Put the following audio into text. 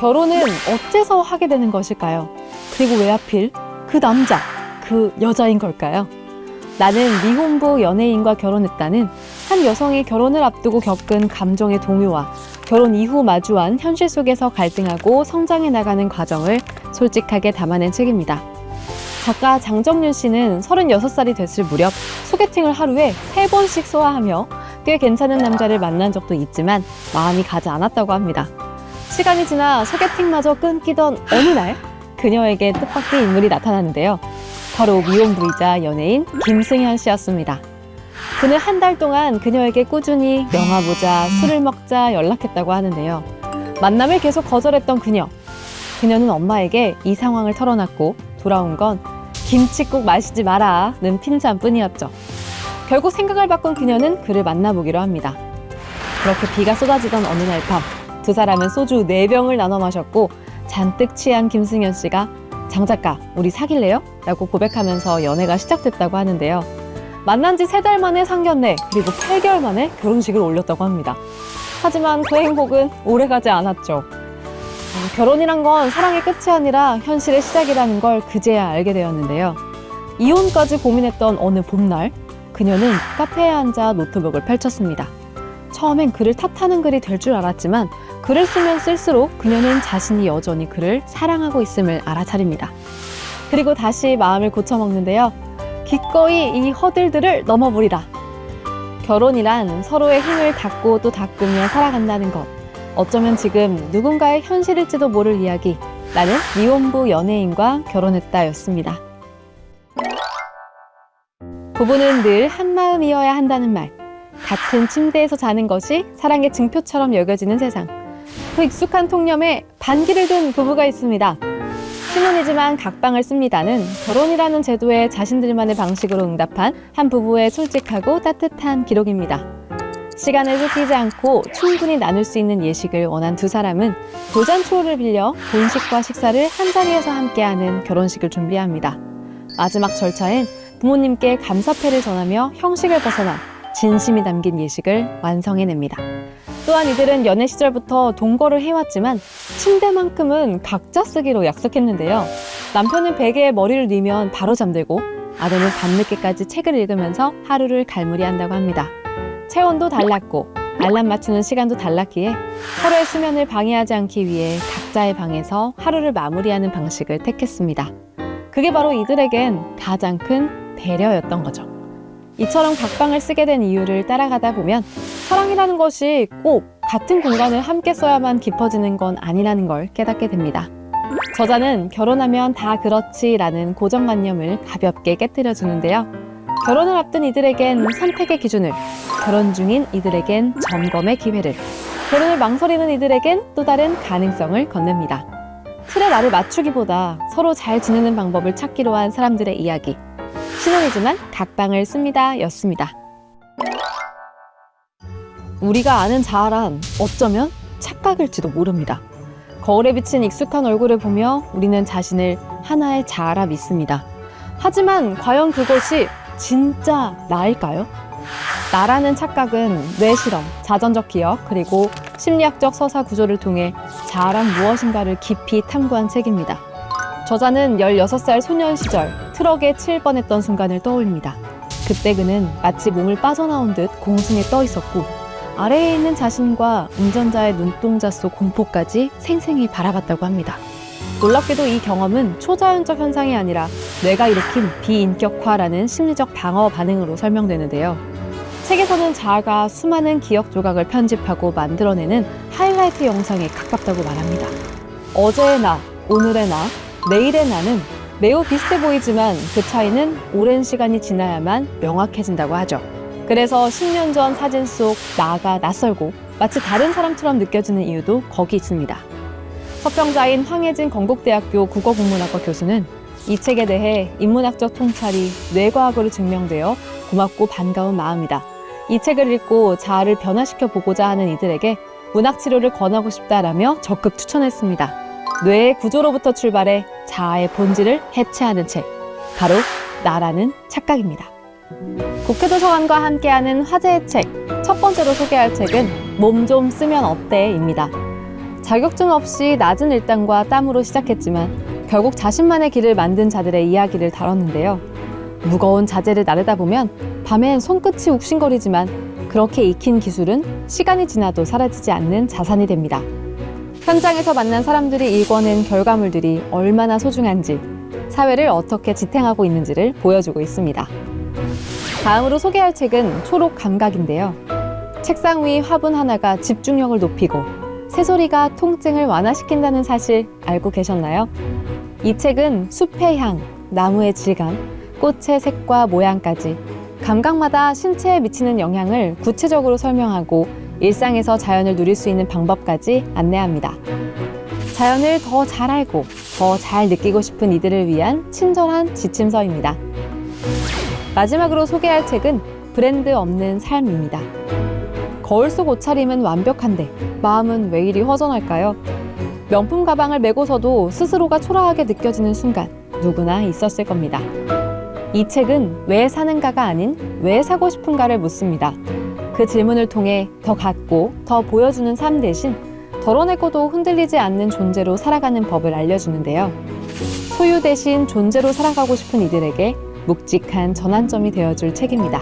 결혼은 어째서 하게 되는 것일까요? 그리고 왜 하필 그 남자, 그 여자인 걸까요? 나는 미혼부 연예인과 결혼했다는 한 여성이 결혼을 앞두고 겪은 감정의 동요와 결혼 이후 마주한 현실 속에서 갈등하고 성장해 나가는 과정을 솔직하게 담아낸 책입니다. 작가 장정윤 씨는 36살이 됐을 무렵 소개팅을 하루에 3번씩 소화하며 꽤 괜찮은 남자를 만난 적도 있지만 마음이 가지 않았다고 합니다. 시간이 지나 소개팅마저 끊기던 어느 날 그녀에게 뜻밖의 인물이 나타나는데요. 바로 미혼부이자 연예인 김승현 씨였습니다. 그는 한 달 동안 그녀에게 꾸준히 영화 보자, 술을 먹자 연락했다고 하는데요. 만남을 계속 거절했던 그녀는 엄마에게 이 상황을 털어놨고 돌아온 건 김칫국 마시지 마라는 핀잔뿐이었죠. 결국 생각을 바꾼 그녀는 그를 만나보기로 합니다. 그렇게 비가 쏟아지던 어느 날 밤, 두 사람은 소주 4병을 나눠 마셨고 잔뜩 취한 김승현 씨가 장 작가, 우리 사귈래요? 라고 고백하면서 연애가 시작됐다고 하는데요. 만난 지 3달 만에 상견례, 그리고 8개월 만에 결혼식을 올렸다고 합니다. 하지만 그 행복은 오래가지 않았죠. 결혼이란 건 사랑의 끝이 아니라 현실의 시작이라는 걸 그제야 알게 되었는데요. 이혼까지 고민했던 어느 봄날, 그녀는 카페에 앉아 노트북을 펼쳤습니다. 처음엔 그를 탓하는 글이 될 줄 알았지만 글을 쓰면 쓸수록 그녀는 자신이 여전히 그를 사랑하고 있음을 알아차립니다. 그리고 다시 마음을 고쳐먹는데요. 기꺼이 이 허들들을 넘어버리라. 결혼이란 서로의 힘을 닦고 또 닦으며 살아간다는 것. 어쩌면 지금 누군가의 현실일지도 모를 이야기. 나는 미혼부 연예인과 결혼했다였습니다. 부부는 늘 한마음이어야 한다는 말. 같은 침대에서 자는 것이 사랑의 증표처럼 여겨지는 세상. 그 익숙한 통념에 반기를 든 부부가 있습니다. 신혼이지만 각방을 씁니다는 결혼이라는 제도에 자신들만의 방식으로 응답한 한 부부의 솔직하고 따뜻한 기록입니다. 시간을 쫓기지 않고 충분히 나눌 수 있는 예식을 원한 두 사람은 도잔초를 빌려 본식과 식사를 한자리에서 함께하는 결혼식을 준비합니다. 마지막 절차엔 부모님께 감사패를 전하며 형식을 벗어나 진심이 담긴 예식을 완성해냅니다. 또한 이들은 연애 시절부터 동거를 해왔지만 침대만큼은 각자 쓰기로 약속했는데요. 남편은 베개에 머리를 뉘면 바로 잠들고 아내는 밤늦게까지 책을 읽으면서 하루를 갈무리한다고 합니다. 체온도 달랐고 알람 맞추는 시간도 달랐기에 서로의 수면을 방해하지 않기 위해 각자의 방에서 하루를 마무리하는 방식을 택했습니다. 그게 바로 이들에겐 가장 큰 배려였던 거죠. 이처럼 각방을 쓰게 된 이유를 따라가다 보면 사랑이라는 것이 꼭 같은 공간을 함께 써야만 깊어지는 건 아니라는 걸 깨닫게 됩니다. 저자는 결혼하면 다 그렇지라는 고정관념을 가볍게 깨뜨려주는데요. 결혼을 앞둔 이들에겐 선택의 기준을, 결혼 중인 이들에겐 점검의 기회를, 결혼을 망설이는 이들에겐 또 다른 가능성을 건넵니다. 틀에 나를 맞추기보다 서로 잘 지내는 방법을 찾기로 한 사람들의 이야기. 신혼이지만 각방을 씁니다 였습니다. 우리가 아는 자아란 어쩌면 착각일지도 모릅니다. 거울에 비친 익숙한 얼굴을 보며 우리는 자신을 하나의 자아라 믿습니다. 하지만 과연 그것이 진짜 나일까요? 나라는 착각은 뇌실험, 자전적 기억, 그리고 심리학적 서사 구조를 통해 자아란 무엇인가를 깊이 탐구한 책입니다. 저자는 16살 소년 시절 트럭에 치일 뻔했던 순간을 떠올립니다. 그때 그는 마치 몸을 빠져나온 듯 공중에 떠 있었고 아래에 있는 자신과 운전자의 눈동자 속 공포까지 생생히 바라봤다고 합니다. 놀랍게도 이 경험은 초자연적 현상이 아니라 뇌가 일으킨 비인격화라는 심리적 방어 반응으로 설명되는데요. 책에서는 자아가 수많은 기억 조각을 편집하고 만들어내는 하이라이트 영상에 가깝다고 말합니다. 어제의 나, 오늘의 나, 내일의 나는 매우 비슷해 보이지만 그 차이는 오랜 시간이 지나야만 명확해진다고 하죠. 그래서 10년 전 사진 속 나가 낯설고 마치 다른 사람처럼 느껴지는 이유도 거기 있습니다. 서평자인 황혜진 건국대학교 국어국문학과 교수는 이 책에 대해 인문학적 통찰이 뇌과학으로 증명되어 고맙고 반가운 마음이다. 이 책을 읽고 자아를 변화시켜 보고자 하는 이들에게 문학치료를 권하고 싶다라며 적극 추천했습니다. 뇌의 구조로부터 출발해 자아의 본질을 해체하는 책, 바로 나라는 착각입니다. 국회도서관과 함께하는 화제의 책, 첫 번째로 소개할 책은 몸 좀 쓰면 어때?입니다. 자격증 없이 낮은 일당과 땀으로 시작했지만 결국 자신만의 길을 만든 자들의 이야기를 다뤘는데요. 무거운 자재를 나르다 보면 밤엔 손끝이 욱신거리지만 그렇게 익힌 기술은 시간이 지나도 사라지지 않는 자산이 됩니다. 현장에서 만난 사람들이 일궈낸 결과물들이 얼마나 소중한지, 사회를 어떻게 지탱하고 있는지를 보여주고 있습니다. 다음으로 소개할 책은 초록 감각인데요. 책상 위 화분 하나가 집중력을 높이고 새소리가 통증을 완화시킨다는 사실 알고 계셨나요? 이 책은 숲의 향, 나무의 질감, 꽃의 색과 모양까지 감각마다 신체에 미치는 영향을 구체적으로 설명하고 일상에서 자연을 누릴 수 있는 방법까지 안내합니다. 자연을 더 잘 알고 더 잘 느끼고 싶은 이들을 위한 친절한 지침서입니다. 마지막으로 소개할 책은 브랜드 없는 삶입니다. 거울 속 옷차림은 완벽한데 마음은 왜 이리 허전할까요? 명품 가방을 메고서도 스스로가 초라하게 느껴지는 순간 누구나 있었을 겁니다. 이 책은 왜 사는가가 아닌 왜 사고 싶은가를 묻습니다. 그 질문을 통해 더 갖고 더 보여주는 삶 대신 덜어내고도 흔들리지 않는 존재로 살아가는 법을 알려주는데요. 소유 대신 존재로 살아가고 싶은 이들에게 묵직한 전환점이 되어줄 책입니다.